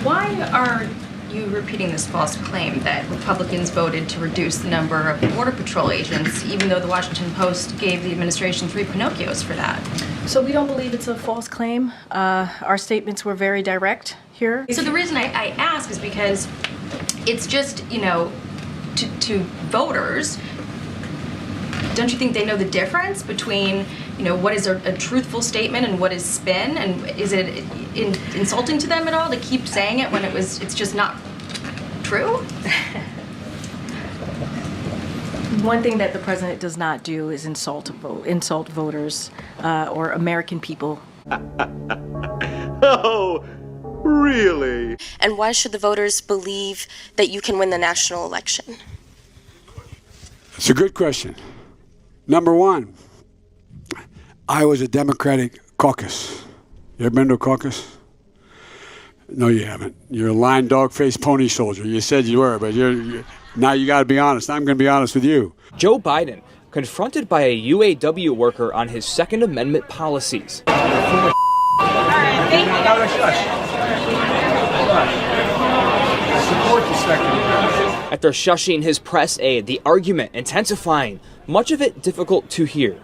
Why are you repeating this false claim that Republicans voted to reduce the number of Border Patrol agents, even though the Washington Post gave the administration 3 Pinocchios for that? So we don't believe it's a false claim. Our statements were very direct here. So the reason I ask is because it's just, to voters, don't you think they know the difference between, what is a truthful statement and what is spin? And is it insulting to them at all to keep saying it when it's just not true? One thing that the president does not do is insult voters or American people. Oh, really? And why should the voters believe that you can win the national election? It's a good question. Number one, I was a Democratic caucus. You ever been to a caucus? No, you haven't. You're a lying dog-faced pony soldier. You said you were, but now you got to be honest. I'm going to be honest with you. Joe Biden, confronted by a UAW worker on his Second Amendment policies. All right, thank you. After shushing his press aide, the argument intensifying, much of it difficult to hear.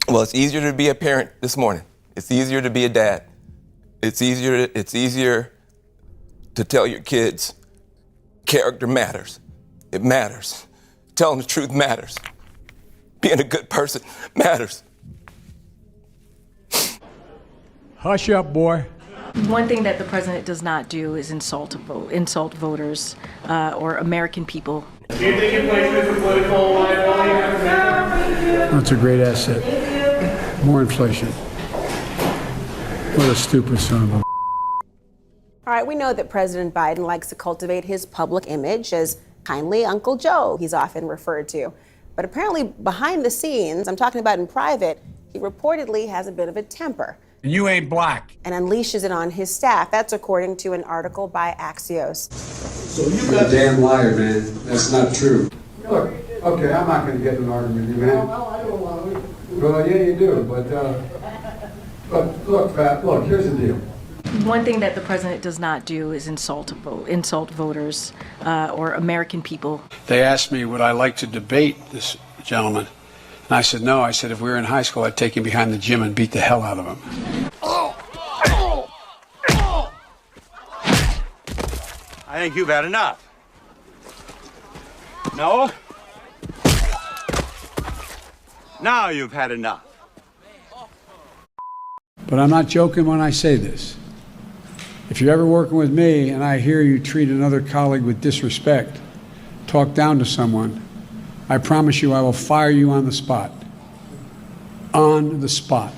Well, it's easier to be a parent this morning. It's easier to be a dad. It's easier to tell your kids character matters. It matters. Telling the truth matters. Being a good person matters. Hush up, boy. One thing that the president does not do is insult voters or American people. Do you think it places a political liability? That's a great asset. More inflation. What a stupid son of a... All right, we know that President Biden likes to cultivate his public image as kindly Uncle Joe, he's often referred to. But apparently behind the scenes, I'm talking about in private, he reportedly has a bit of a temper. And you ain't black. And unleashes it on his staff. That's according to an article by Axios. So you're a damn liar, man. That's not true. Look, okay, I'm not going to get in an argument with you, man. Well, I don't want to. Well, yeah, you do, but look, Pat, look, here's the deal. One thing that the president does not do is insult voters or American people. They asked me, would I like to debate this gentleman? And I said, no. I said, if we were in high school, I'd take him behind the gym and beat the hell out of him. I think you've had enough. No? Now you've had enough. But I'm not joking when I say this. If you're ever working with me and I hear you treat another colleague with disrespect, talk down to someone, I promise you I will fire you on the spot. On the spot.